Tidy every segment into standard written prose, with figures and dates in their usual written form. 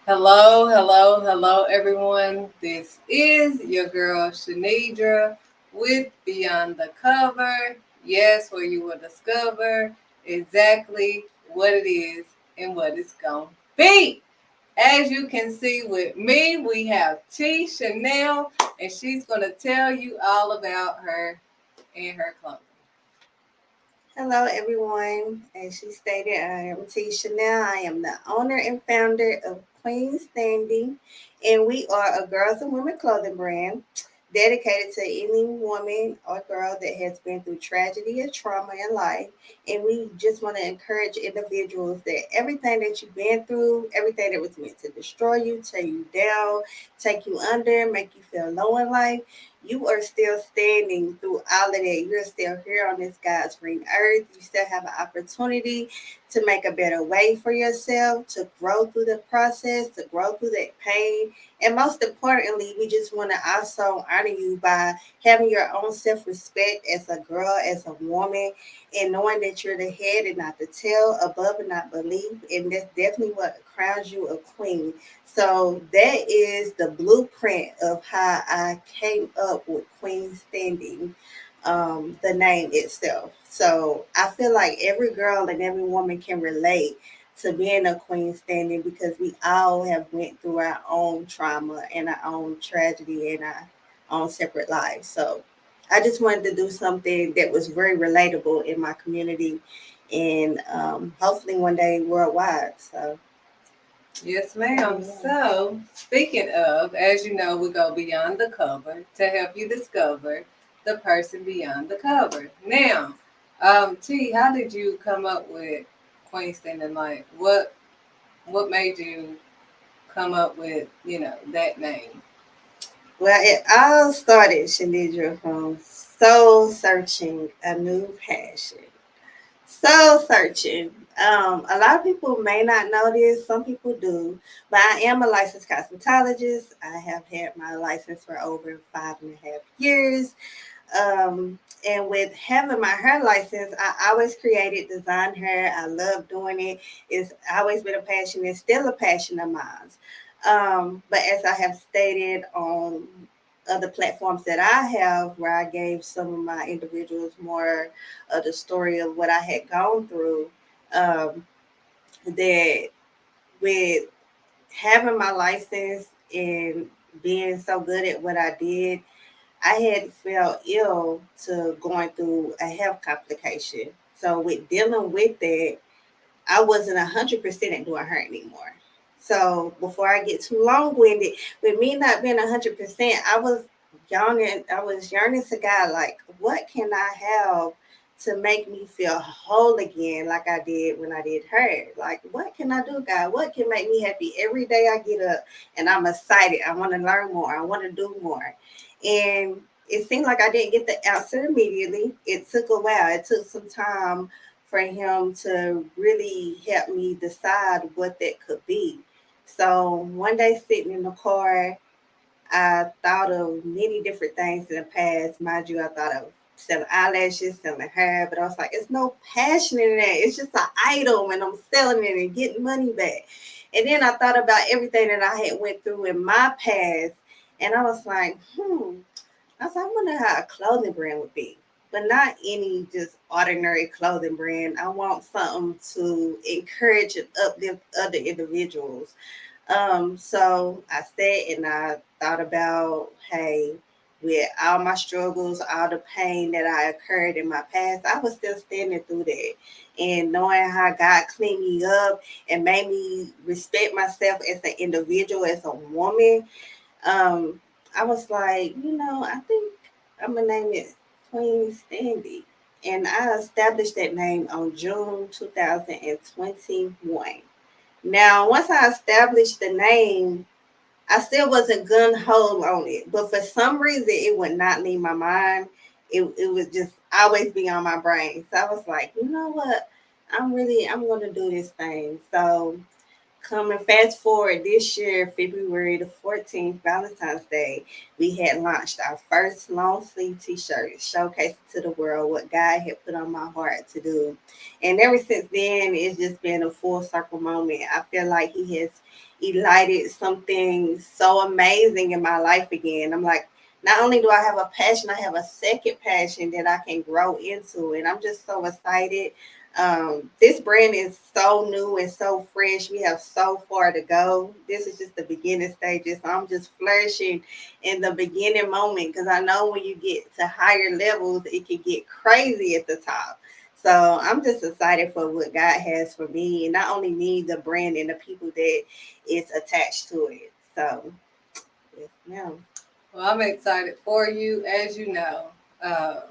Hello, hello, hello, everyone. This is your girl Shenedra with Beyond the Cover. Yes, where you will discover exactly what it is and what it's going to be. As you can see with me, we have T Chanel, and she's going to tell you all about her and her clothing. Hello, everyone. As she stated, I am T. Chanel. I am the owner and founder of Queen Standing, and we are a girls and women clothing brand dedicated to any woman or girl that has been through tragedy or trauma in life. And we just want to encourage individuals that everything that you've been through, everything that was meant to destroy you, tear you down, take you under, make you feel low in life, you are still standing through all of that. You're still here on this God's green earth. You still have an opportunity to make a better way for yourself, to grow through the process, to grow through that pain. And most importantly, we just want to also honor you by having your own self respect as a girl, as a woman, and knowing that you're the head and not the tail, above and not beneath. And that's definitely what crowns you a queen. So that is the blueprint of how I came up with Queen Standing, the name itself. So I feel like every girl and every woman can relate to being a queen standing because we all have went through our own trauma and our own tragedy and our own separate lives. So I just wanted to do something that was very relatable in my community and hopefully one day worldwide. So Yes, ma'am. So, speaking of, as you know, we go beyond the cover to help you discover the person beyond the cover. Now, T, how did you come up with Queen Standing Light? What made you come up with that name? well, it all started, Shenedra, from soul searching a new passion. Soul searching. A lot of people may not know this, some people do, but I am a licensed cosmetologist. I have had my license for over 5.5 years. And with having my hair license, I always created design hair. I love doing it. It's always been a passion. It's still a passion of mine. But as I have stated on other platforms that I have, where I gave some of my individuals more of the story of what I had gone through, that with having my license and being so good at what I did, I had fell ill to going through a health complication. So with dealing with that, I wasn't 100% at doing her anymore. So before I get too long winded, with me not being 100%, I was yearning to God, like, what can I have to make me feel whole again, like I did when I did her? Like, what can I do, God? What can make me happy every day I get up and I'm excited? I want to learn more. I want to do more. And it seemed like I didn't get the answer immediately. It took a while. It took some time for him to really help me decide what that could be. So one day sitting in the car, I thought of many different things in the past. Mind you, I thought of selling eyelashes, selling hair, but I was like, it's no passion in that. It's just an item and I'm selling it and getting money back. And then I thought about everything that I had went through in my past and I was like, I was like, I wonder how a clothing brand would be, but not any just ordinary clothing brand. I want something to encourage and uplift other individuals. So I sat and I thought about, hey, with all my struggles, all the pain that I occurred in my past, I was still standing through that. And knowing how God cleaned me up and made me respect myself as an individual, as a woman, um, I was like, I think I'm gonna name it Queen Standy. And I established that name on June 2021. Now, once I established the name, I still wasn't gun ho on it, but for some reason, it would not leave my mind. It would just always be on my brain. So I was like, you know what? I'm going to do this thing. So Coming fast forward this year, February the 14th, Valentine's Day, we had launched our first long sleeve t shirt, showcasing to the world what God had put on my heart to do. And ever since then, it's just been a full circle moment. I feel like He has ignited something so amazing in my life again. I'm like, not only do I have a passion, I have a second passion that I can grow into. And I'm just so excited. This brand is so new and so fresh. We have so far to go. This is just the beginning stages. So I'm just flourishing in the beginning moment because I know when you get to higher levels, it can get crazy at the top. So I'm just excited for what God has for me, and not only me, the brand and the people that is attached to it. So, yes, ma'am. Well, I'm excited for you. As you know, I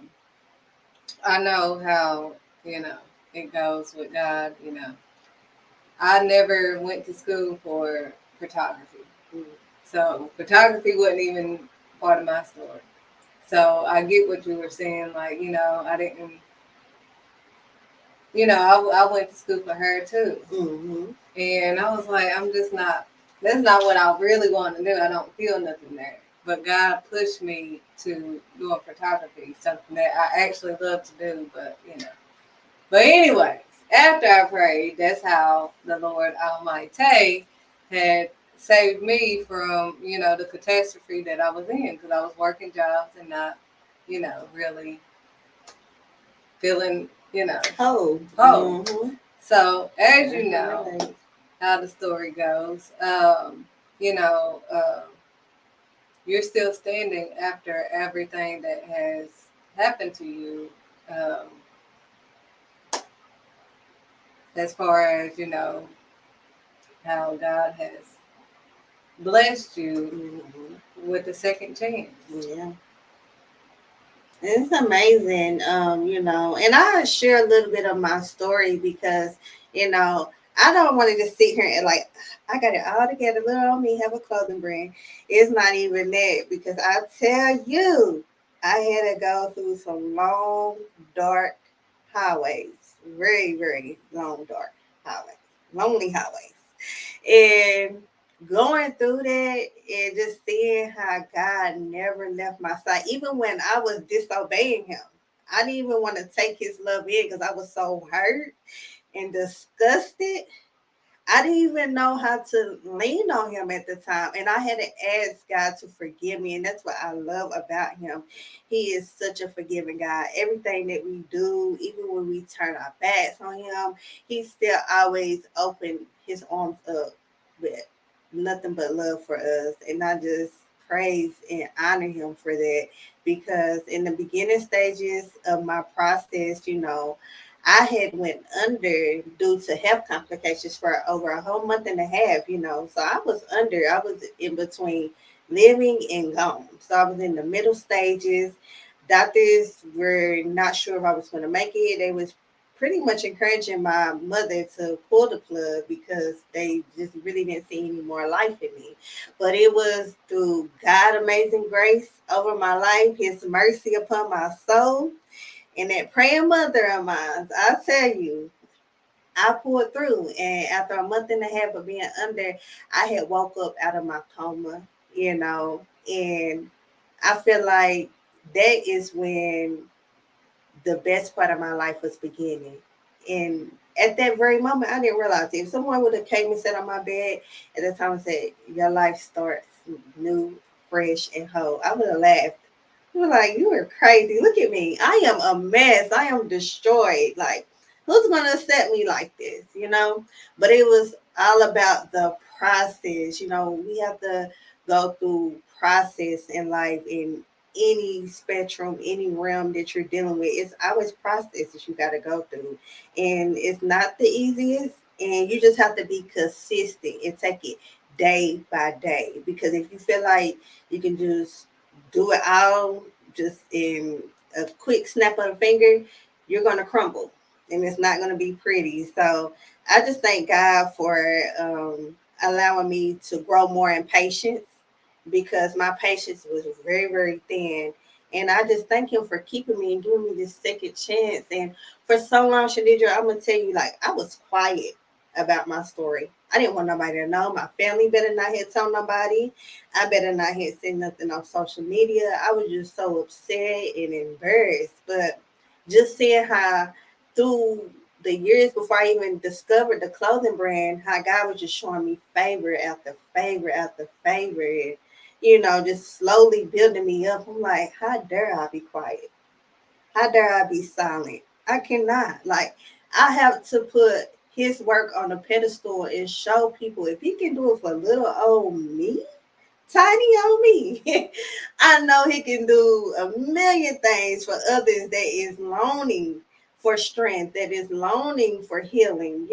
know how, you know, it goes with God. I never went to school for photography. Mm. So photography wasn't even part of my story. So I get what you were saying. Like, I didn't, I went to school for her too. Mm-hmm. And I was like, that's not what I really want to do. I don't feel nothing there. But God pushed me to doing photography, something that I actually love to do, But anyways, after I prayed, that's how the Lord Almighty had saved me from, the catastrophe that I was in because I was working jobs and not, really feeling, Oh. whole. Mm-hmm. So as I you can know relate. how the story goes, you know, uh, you're still standing after everything that has happened to you, um, as far as, how God has blessed you Mm-hmm. with a second chance. Yeah. It's amazing, and I share a little bit of my story because, you know, I don't want to just sit here and like, I got it all together. Little on me, have a clothing brand. It's not even that because I tell you, I had to go through some long, dark highways, very, very long, dark highways, lonely highways. And going through that and just seeing how God never left my side, even when I was disobeying Him. I didn't even want to take His love in because I was so hurt and disgusted. I didn't even know how to lean on Him at the time. And I had to ask God to forgive me. And that's what I love about Him. He is such a forgiving God. Everything that we do, even when we turn our backs on Him, He still always open His arms up with nothing but love for us. And I just praise and honor Him for that because in the beginning stages of my process, I had went under due to health complications for over a whole month and a half. So I was under, I was in between living and gone. So I was in the middle stages. Doctors were not sure if I was going to make it. They was pretty much encouraging my mother to pull the plug because they just really didn't see any more life in me. But it was through God amazing grace over my life, His mercy upon my soul, and that praying mother of mine, I tell you, I pulled through. And after a month and a half of being under, I had woke up out of my coma, and I feel like that is when the best part of my life was beginning. And at that very moment, I didn't realize it. If someone would have came and sat on my bed at the time and said, "Your life starts new, fresh, and whole," I would have laughed. You were like, "You are crazy. Look at me. I am a mess. I am destroyed. Like, who's going to accept me like this?" But it was all about the process. We have to go through process in life in any spectrum, any realm that you're dealing with. It's always processes you got to go through. And it's not the easiest. And you just have to be consistent and take it day by day. Because if you feel like you can just do it all just in a quick snap of a finger, you're going to crumble and it's not going to be pretty. So I just thank God for allowing me to grow more in patience because my patience was very, very thin. And I just thank Him for keeping me and giving me this second chance. And for so long, Shenedra, I'm going to tell you, like, I was quiet. about my story. I didn't want nobody to know. My family better not hit tell nobody. I better not hit say nothing on social media. I was just so upset and embarrassed. But just seeing how through the years before I even discovered the clothing brand, how God was just showing me favor after favor after favor, and just slowly building me up. I'm like, how dare I be quiet? How dare I be silent? I cannot. Like, I have to put his work on a pedestal and show people if he can do it for little old me, tiny on me. I know he can do a million things for others that is longing for strength, that is longing for healing.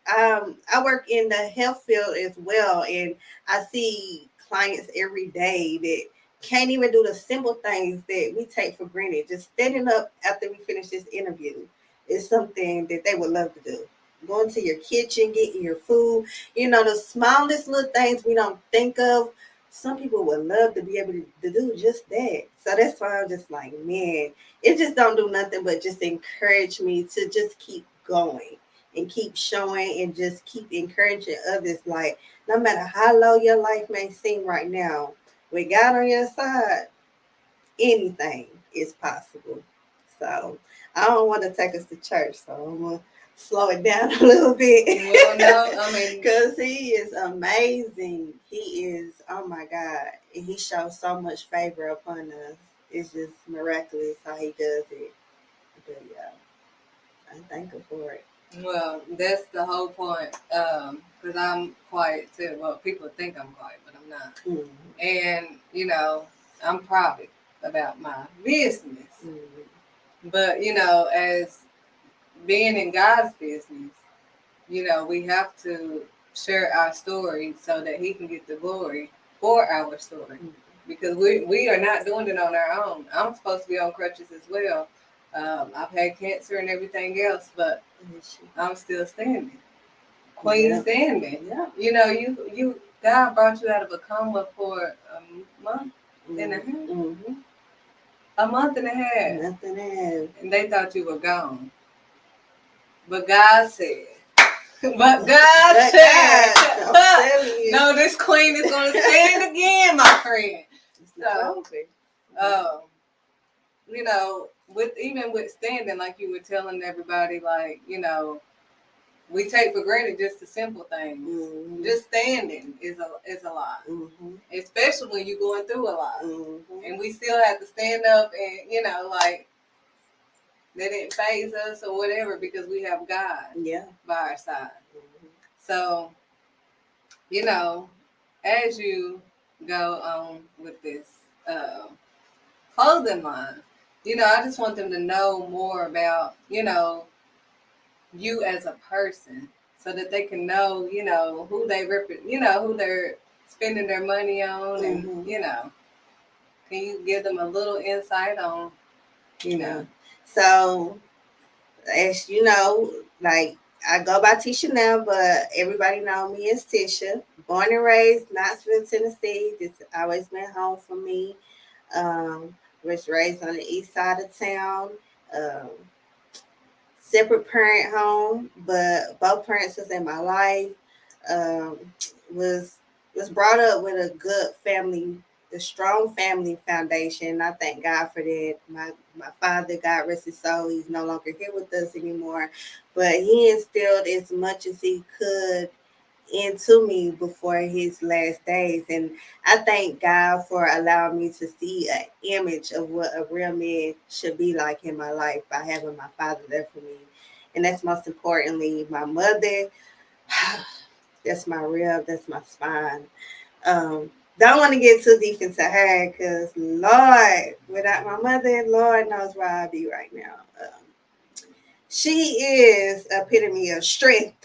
I work in the health field as well, and I see clients every day that can't even do the simple things that we take for granted. Just standing up after we finish this interview is something that they would love to do. Going to your kitchen, getting your food, the smallest little things we don't think of. Some people would love to be able to do just that. So that's why I'm just like, man, it just don't do nothing but just encourage me to just keep going and keep showing and just keep encouraging others. Like, no matter how low your life may seem right now, with God on your side, anything is possible. So I don't want to take us to church, so I'm gonna slow it down a little bit. Well, no, I mean, Cause he is amazing. He is, oh my God. And he shows so much favor upon us. It's just miraculous how he does it. But yeah, I thank him for it. well, that's the whole point. Because I'm quiet too. Well, people think I'm quiet, but I'm not. Mm-hmm. And I'm private about my business. Mm-hmm. But as being in God's business, we have to share our story so that He can get the glory for our story. Because we are not doing it on our own. I'm supposed to be on crutches as well. I've had cancer and everything else, but I'm still standing. Queen Yeah. standing. Yeah. You God brought you out of a coma for a month and a half. Mm-hmm. A month and a half. Nothing else. And they thought you were gone. But God said, but God But said, God, I'm telling you. no, this queen is going to stand again, my friend. It's the So, trophy. um, with even with standing, like you were telling everybody, like, we take for granted just the simple things. Mm-hmm. Just standing is a lot, Mm-hmm. especially when you're going through a lot. Mm-hmm. And we still have to stand up and, like, they didn't phase us or whatever because we have God Yeah. by our side. Mm-hmm. So, you know, as you go on with this uh, clothing line, I just want them to know more about, you as a person so that they can know, who they who they're spending their money on. And, Mm-hmm. can you give them a little insight on, you know? Yeah. So, as you know, like I go by Tisha now, but everybody know me as Tisha. Born and raised Knoxville, Tennessee. This always been home for me. Um, was raised on the east side of town. Um, Separate parent home, but both parents was in my life. Um, was was brought up with a good family, a strong family foundation. I thank God for that. My father, God rest his soul, he's no longer here with us anymore, but he instilled as much as he could into me before his last days. And I thank God for allowing me to see an image of what a real man should be like in my life by having my father there for me. And that's most importantly, my mother. That's my rib, that's my spine. Don't want to get too deep into her because, Lord, without my mother, Lord knows where I'd be right now. She is epitome of strength.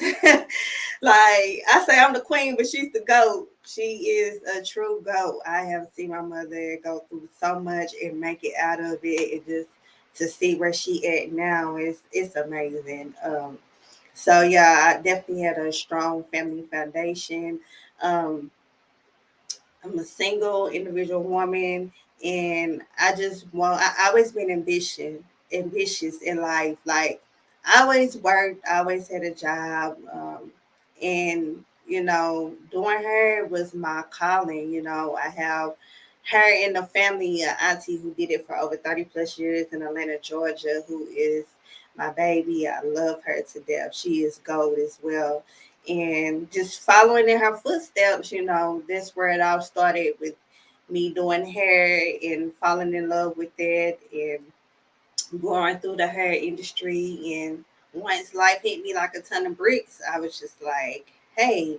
Like I say, I'm the queen, but she's the goat. She is a true goat. I have seen my mother go through so much and make it out of it, and just to see where she at now is it's amazing. So yeah, I definitely had a strong family foundation. Um, I'm a single individual woman, and I just want. I always been ambitious in life. Like I always worked, I always had a job. And, doing hair was my calling. I have her in the family, an auntie who did it for over 30 plus years in Atlanta, Georgia, who is my baby. I love her to death. She is gold as well. And just following in her footsteps, that's where it all started with me doing hair and falling in love with it and going through the hair industry. And once life hit me like a ton of bricks, I was just like, hey,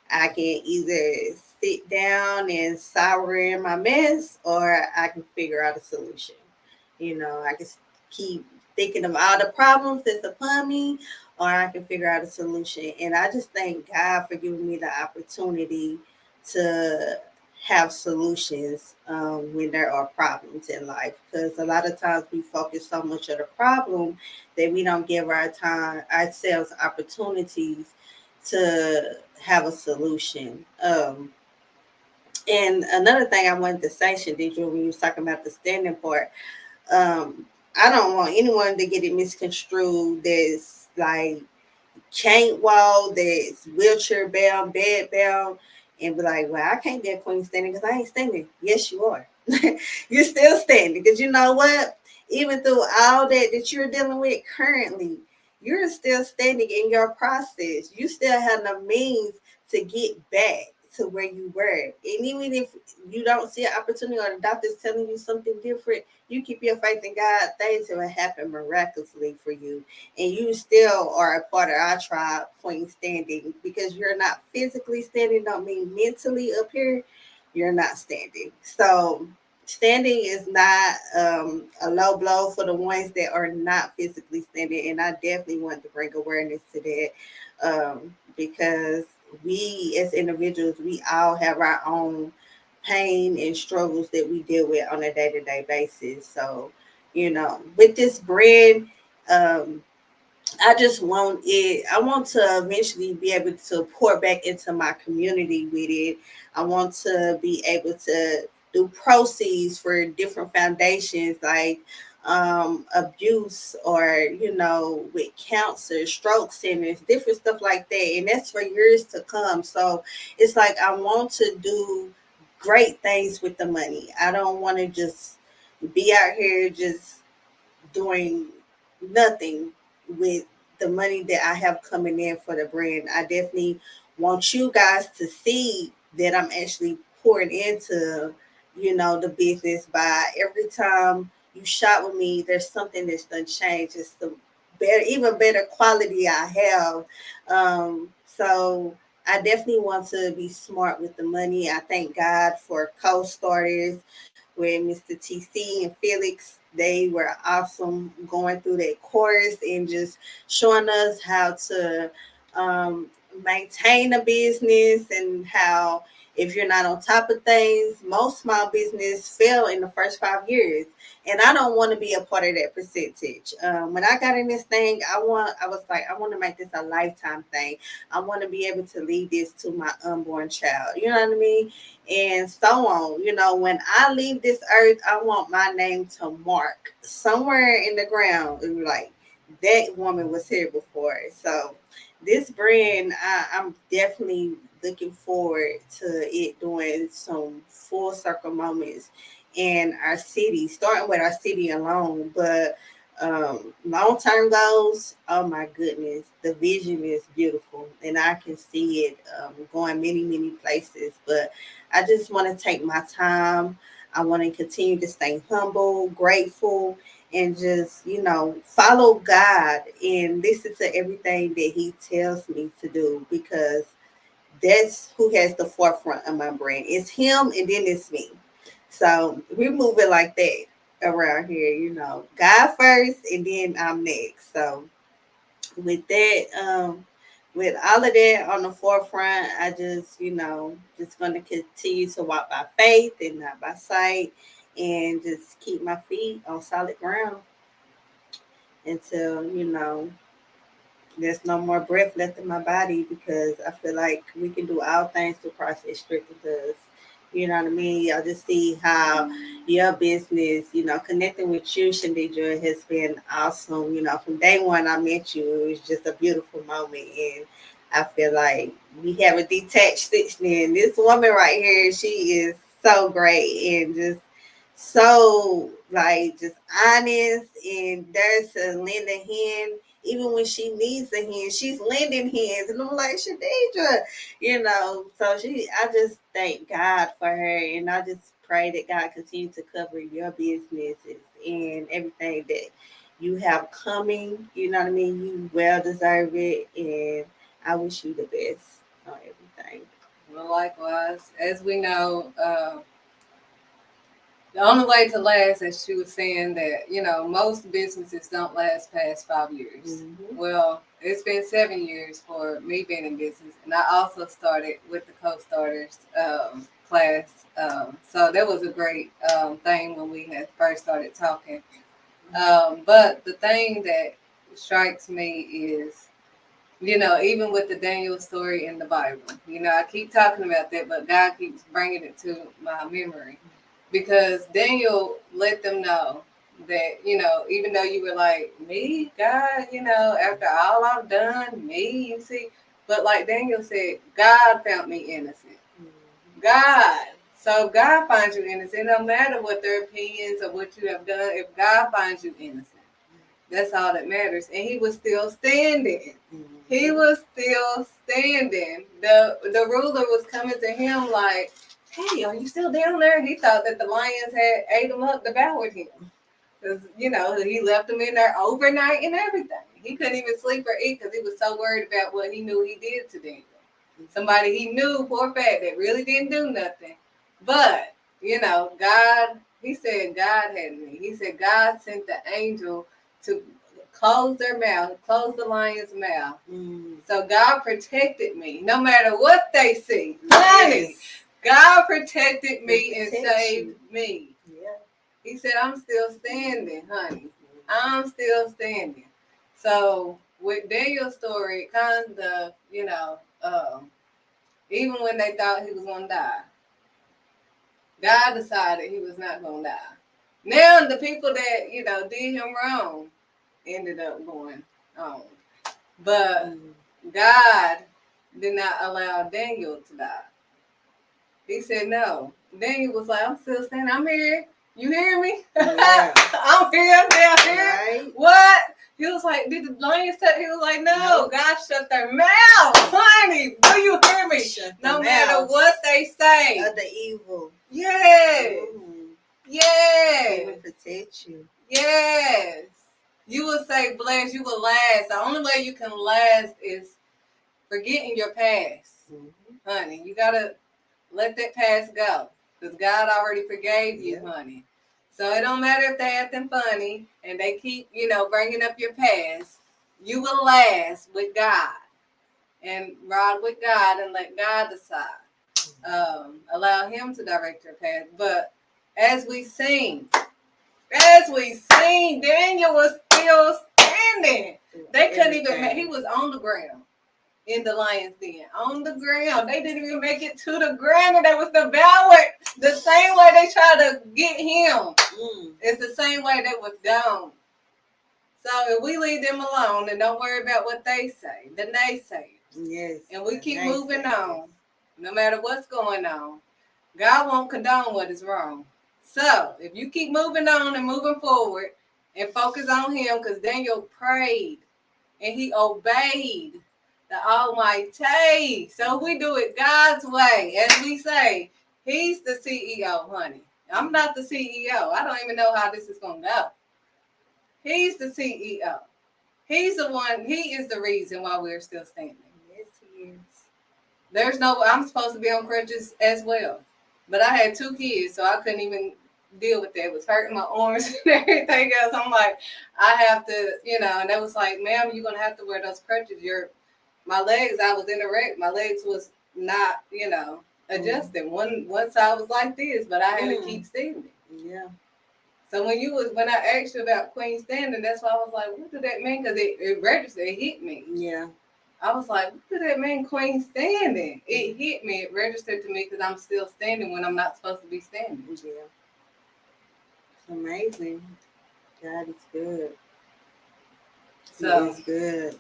I can either sit down and sour in my mess, or I can figure out a solution. I can keep thinking of all the problems that's upon me, or I can figure out a solution. And I just thank God for giving me the opportunity to have solutions when there are problems in life. Because a lot of times we focus so much on the problem that we don't give ourselves opportunities to have a solution. And another thing I wanted to say, Shadidra, when you was talking about the standing part, um, I don't want anyone to get it misconstrued. That's like can't walk, that's wheelchair bound, bed bound, and be like, well, I can't get queen standing because I ain't standing. Yes, you are. You're still standing because you know what? Even through all that you're dealing with currently, you're still standing in your process. You still have the means to get back to where you were. And even if you don't see an opportunity or the doctor's telling you something different, you keep your faith in God, things will happen miraculously for you, and you still are a part of our tribe, point standing, because you're not physically standing, don't mean mentally up here, you're not standing. So standing is not a low blow for the ones that are not physically standing, and I definitely want to bring awareness to that, because we as individuals, we all have our own pain and struggles that we deal with on a day-to-day basis. So with this brand, um, I just want it. I want to eventually be able to pour back into my community with it. I want to be able to do proceeds for different foundations like abuse, or with cancer, stroke centers, different stuff like that. And that's for years to come. So it's like I want to do great things with the money. I don't want to just be out here just doing nothing with the money that I have coming in for the brand. I definitely want you guys to see that I'm actually pouring into, the business. By every time you shop with me, there's something that's done changed. It's the better, even better quality I have. So I definitely want to be smart with the money. I thank God for co-starters with Mr. TC and Felix. They were awesome going through that course and just showing us how to um, maintain a business, and how if you're not on top of things, most small business fail in the first 5 years. And I don't want to be a part of that percentage. When I got in this thing, I was like, I want to make this a lifetime thing. I want to be able to leave this to my unborn child. You know what I mean? And so on. When I leave this earth, I want my name to mark somewhere in the ground. It be like that woman was here before. So this brand, I'm definitely looking forward to it doing some full circle moments in our city, starting with our city alone. But long term goals, oh my goodness, the vision is beautiful, and I can see it going many, many places. But I just want to take my time. I want to continue to stay humble, grateful, and just, follow God and listen to everything that He tells me to do, because that's who has the forefront of my brain. It's Him and then it's me. So we're moving like that around here, God first and then I'm next. So with that, with all of that on the forefront, I just, just going to continue to walk by faith and not by sight, and just keep my feet on solid ground until, there's no more breath left in my body, because I feel like we can do all things through Christ that strengthens us. You know what I mean? I just see how your business, connecting with you, Shenedra, has been awesome. From day one I met you, it was just a beautiful moment. And I feel like we have a detached stitch in. This woman right here, she is so great and just so like just honest and there's to lend a hand. Even when she needs a hand, she's lending hands. And I'm like, Shenedra, so I just thank God for her, and I just pray that God continue to cover your businesses and everything that you have coming. You know what I mean? You well deserve it, and I wish you the best on everything. Well, likewise, as we know, the only way to last, as she was saying, that most businesses don't last past 5 years. Mm-hmm. Well, it's been 7 years for me being in business, and I also started with the co-starters class. So that was a great thing when we had first started talking. But the thing that strikes me is, even with the Daniel story in the Bible, I keep talking about that, but God keeps bringing it to my memory because Daniel let them know that, even though you were like, me, God, after all I've done, me, you see, but like Daniel said, God found me innocent. God. So if God finds you innocent, no matter what their opinions or what you have done, if God finds you innocent, that's all that matters. And he was still standing. He was still standing. The ruler was coming to him like, hey, are you still down there? He thought that the lions had ate him up, devoured him. Because, he left him in there overnight and everything. He couldn't even sleep or eat because he was so worried about what he knew he did to them. Somebody he knew for a fact that really didn't do nothing. But, God, he said God had me. He said God sent the angel to close their mouth, close the lion's mouth. So God protected me, no matter what they see. Honey, God protected me and saved me. Yeah. He said, I'm still standing, honey. I'm still standing. So with Daniel's story, kind of, even when they thought he was going to die, God decided he was not going to die. Now the people that, did him wrong ended up going on. But God did not allow Daniel to die. He said no. Daniel was like, I'm still standing. I'm here. You hear me? Yeah. I'm here. I'm down here. Right. What? He was like, did the lions shut? He was like, no. God shut their mouth. Honey, do you hear me? No matter what they say. Of the evil. Yes. Yes. He will protect you. Yes. You will say blessed. You will last. The only way you can last is forgetting your past. Honey, you got to let that past go. Because God already forgave you, honey. So it don't matter if they acting funny and they keep, bringing up your past. You will last with God and ride with God and let God decide. Allow Him to direct your path. But as we sing, Daniel was still standing. They couldn't even. He was on the ground in the lion's den, on the ground. They didn't even make it to the ground, and they was devoured the same way they tried to get him. It's the same way they was gone. So if we leave them alone and don't worry about what they say, the naysayers, and we keep moving on, no matter what's going on, God won't condone what is wrong. So if you keep moving on and moving forward and focus on Him, because Daniel prayed and he obeyed the Almighty. So we do it God's way, as we say, He's the CEO, honey. I'm not the CEO. I don't even know how this is going to go. He's the CEO. He's the one. He is the reason why we're still standing. Yes, He is. I'm supposed to be on crutches as well. But I had 2 kids, so I couldn't even deal with that. It was hurting my arms and everything else. I'm like, I have to, and they was like, ma'am, you're going to have to wear those crutches. My legs, I was in a wreck. My legs was not, adjusting. One side was like this, but I had to keep standing. Yeah. So when I asked you about Queen standing, that's why I was like, what did that mean? Because it registered, it hit me. Yeah. I was like, what did that mean, Queen standing? It hit me, it registered to me because I'm still standing when I'm not supposed to be standing. Yeah, it's amazing. God is good. He So is good.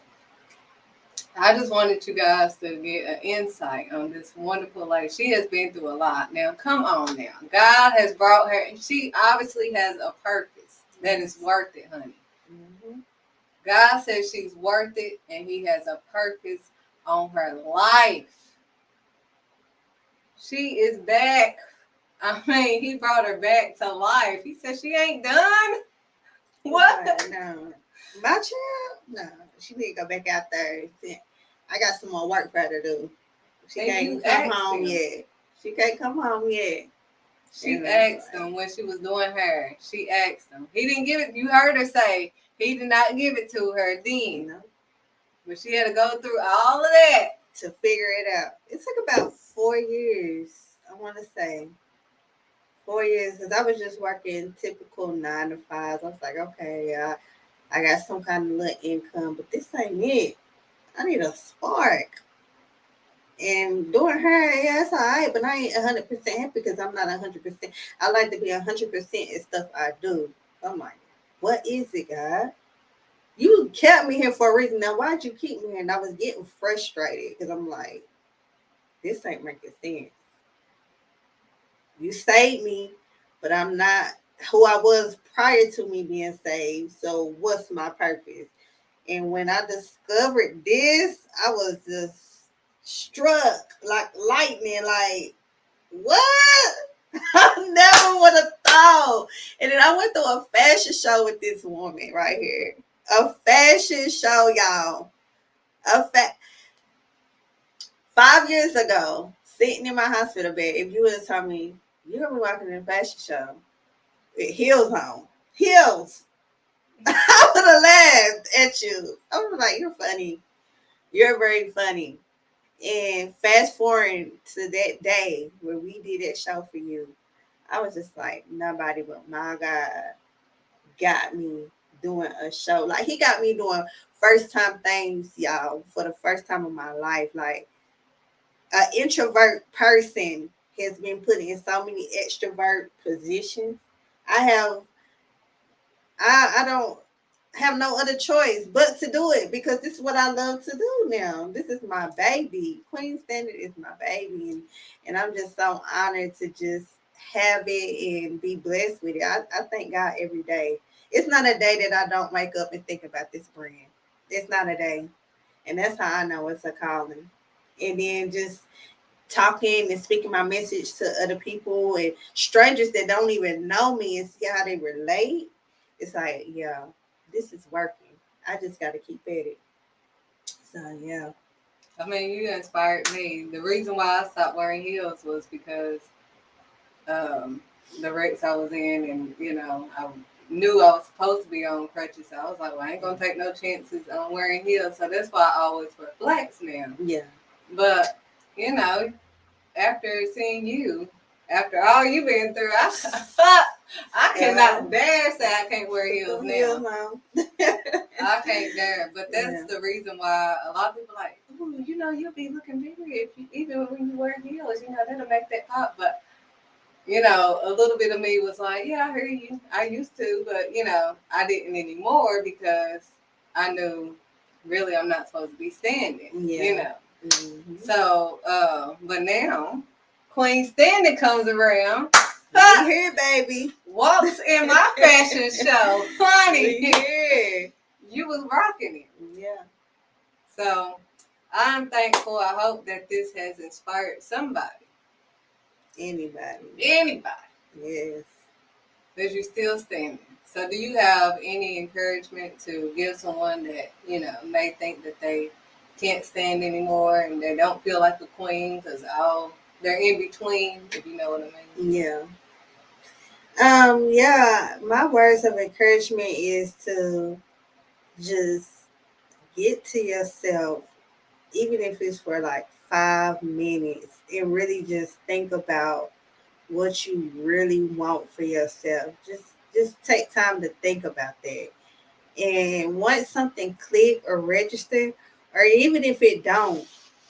I just wanted you guys to get an insight on this wonderful lady. She has been through a lot. Now, come on now. God has brought her, and she obviously has a purpose that is Yes. worth it, honey. Mm-hmm. God says she's worth it, and He has a purpose on her life. She is back. I mean, He brought her back to life. He said she ain't done. What? Like, no, my child, no, she need to go back out there. I got some more work for her to do. She And you can't come asked home him. yet. She can't come home yet. She And I was asked like, him when she was doing her. She asked him. He didn't give it. You heard her say he did not give it to her you then. know, But she had to go through all of that. to figure it out. It took about 4 years, I want to say. 4 years, because I was just working typical 9 to 5s. I was like, okay, I got some kind of little income, but this ain't it. I need a spark. And doing her, yeah, it's all right, but I ain't 100% happy because I'm not 100%. I like to be 100% in stuff I do. I'm like, what is it, God? You kept me here for a reason. Now, why'd you keep me here? And I was getting frustrated because I'm like, this ain't making sense. You saved me, but I'm not who I was prior to me being saved. So, what's my purpose? And when I discovered this, I was just struck like lightning, like, what? I never would have thought. And then I went to a fashion show with this woman right here. A fashion show, y'all. A 5 years ago, sitting in my hospital bed, if you would have told me you're gonna be walking in a fashion show with heels on, heels, I would have laughed at you. I was like, you're funny. You're very funny. And fast forward to that day where we did that show for you, I was just like, nobody but my God got me doing a show. Like, He got me doing first time things, y'all, for the first time in my life. Like, an introvert person has been put in so many extrovert positions. I have I don't have no other choice but to do it because this is what I love to do now. This is my baby. Queen Standard is my baby, and I'm just so honored to just have it and be blessed with it. I thank God every day. It's not a day that I don't wake up and think about this brand. It's not a day. And that's how I know it's a calling. And then just talking and speaking my message to other people and strangers that don't even know me and see how they relate. It's like, yeah, this is working. I just got to keep at it. So, yeah. I mean, you inspired me. The reason why I stopped wearing heels was because um, the race I was in, and I knew I was supposed to be on crutches. So I was like, well, I ain't gonna take no chances on wearing heels. So that's why I always wear flats now. Yeah. But you know, after seeing you, after all you've been through, I Yeah. cannot dare say I can't wear Put heels them heels now. on. I can't dare. But that's Yeah. the reason why a lot of people are like, ooh, you'll be looking bigger if you even when you wear heels. That'll make that pop. But a little bit of me was like, yeah, I hear you. I used to, but I didn't anymore because I knew really I'm not supposed to be standing. Yeah. Mm-hmm. So, but now Queen Standing comes around, We here, baby. walks in my fashion show, honey. We here. You was rocking it. Yeah. So I'm thankful. I hope that this has inspired somebody, Anybody. anybody, Yes. that you're still standing. So, do you have any encouragement to give someone that may think that they can't stand anymore and they don't feel like a queen because they're in between? If you know what I mean. Yeah. Yeah, my words of encouragement is to just get to yourself, even if it's for like 5 minutes, and really just think about what you really want for yourself. Just take time to think about that. And once something click or register, or even if it don't,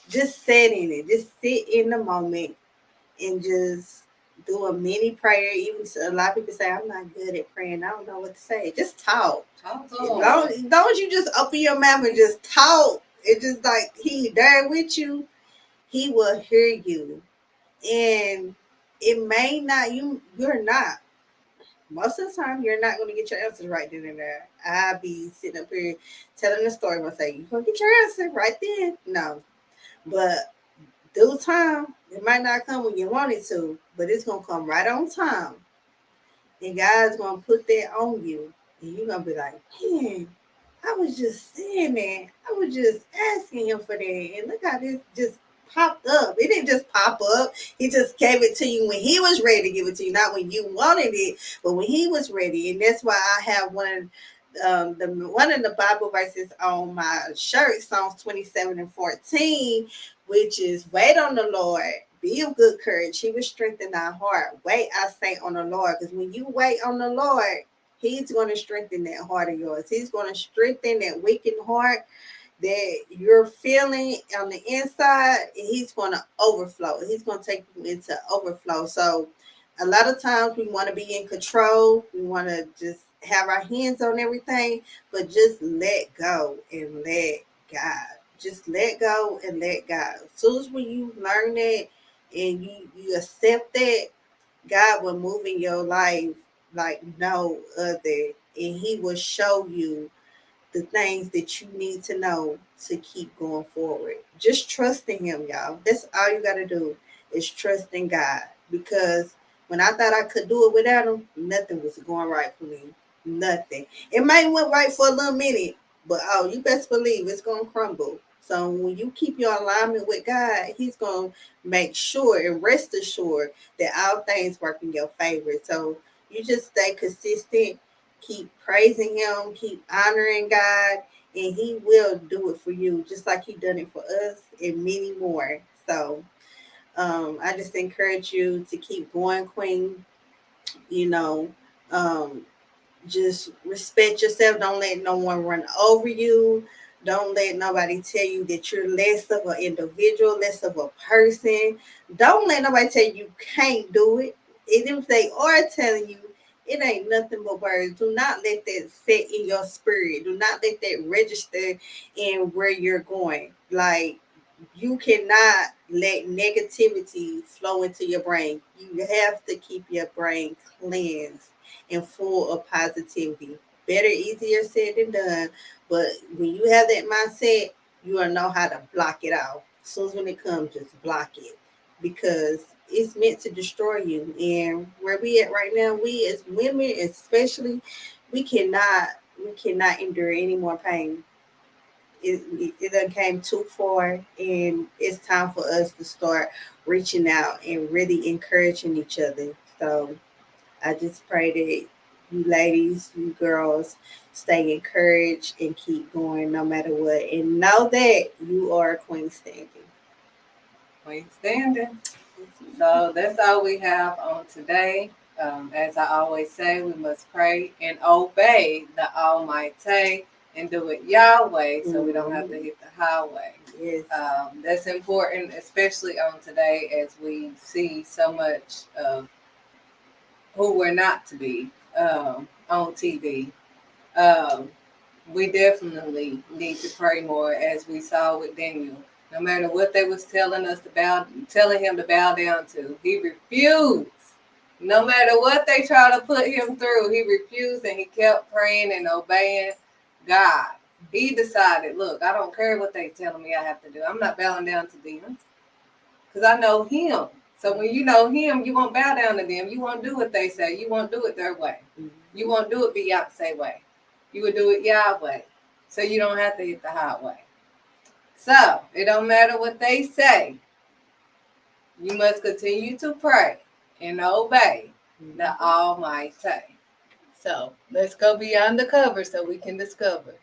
just sit in it. Just sit in the moment and just do a mini prayer. Even a lot of people say, I'm not good at praying. I don't know what to say. Just talk. Talk to Don't you just open your mouth and just talk. It's just like he there with you. He will hear you. And it may not, you're not. Most of the time, you're not going to get your answers right then and there. I be sitting up here telling the story and I say, you're going to get your answer right then. No. But due time, it might not come when you want it to, but it's going to come right on time. And God's going to put that on you. And you're going to be like, man, I was just saying that. I was just asking him for that. And look how this just popped up. It didn't just pop up. He just gave it to you when he was ready to give it to you, not when you wanted it, but when he was ready. And that's why I have one of the Bible verses on my shirt, Psalms 27:14, which is wait on the Lord. Be of good courage. He will strengthen our heart. Wait, I say, on the Lord. Because when you wait on the Lord, He's going to strengthen that heart of yours. He's going to strengthen that weakened heart that you're feeling on the inside. And He's going to overflow. He's going to take you into overflow. So a lot of times we want to be in control. We want to just have our hands on everything, but just let go and let God. Just let go and let God. As soon as when you learn that and you accept that, God will move in your life like no other, and He will show you the things that you need to know to keep going forward. Just trust in Him, y'all. That's all you got to do is trust in God. Because when I thought I could do it without Him, nothing was going right for me. Nothing. It might went right for a little minute, but oh, you best believe it's gonna crumble. So when you keep your alignment with God, He's gonna make sure and rest assured that all things work in your favor. So you just stay consistent, keep praising Him, keep honoring God, and He will do it for you, just like He done it for us and many more. So I just encourage you to keep going, Queen. You know, um, just respect yourself. Don't let no one run over you. Don't let nobody tell you that you're less of an individual, less of a person. Don't let nobody tell you can't do it. And if they are telling you, it ain't nothing but words. Do not let that set in your spirit. Do not let that register in where you're going. Like, you cannot let negativity flow into your brain. You have to keep your brain cleansed and full of positivity. Better, easier said than done. But when you have that mindset, you will know how to block it out. As soon as when it comes, just block it. Because it's meant to destroy you. And where we at right now, we as women especially, we cannot endure any more pain. It done came too far, and it's time for us to start reaching out and really encouraging each other. So I just pray that you ladies, you girls, stay encouraged and keep going no matter what, and know that you are a queen standing. Queen standing. So that's all we have on today. As I always say, we must pray and obey the Almighty and do it Yahweh so we don't have to hit the highway. Yes. That's important, especially on today as we see so much of who we're not to be on TV. Um, we definitely need to pray more, as we saw with Daniel. No matter what they was telling us to bow, telling him to bow down to, he refused. No matter what they try to put him through, he refused, and he kept praying and obeying God. He decided, look, I don't care what they telling me I have to do. I'm not bowing down to them because I know Him. So when you know Him, you won't bow down to them. You won't do what they say. You won't do it their way. You won't do it Beyonce way. You would do it Yahweh. So you don't have to hit the highway. So it don't matter what they say. You must continue to pray and obey the Almighty. So let's go beyond the cover so we can discover.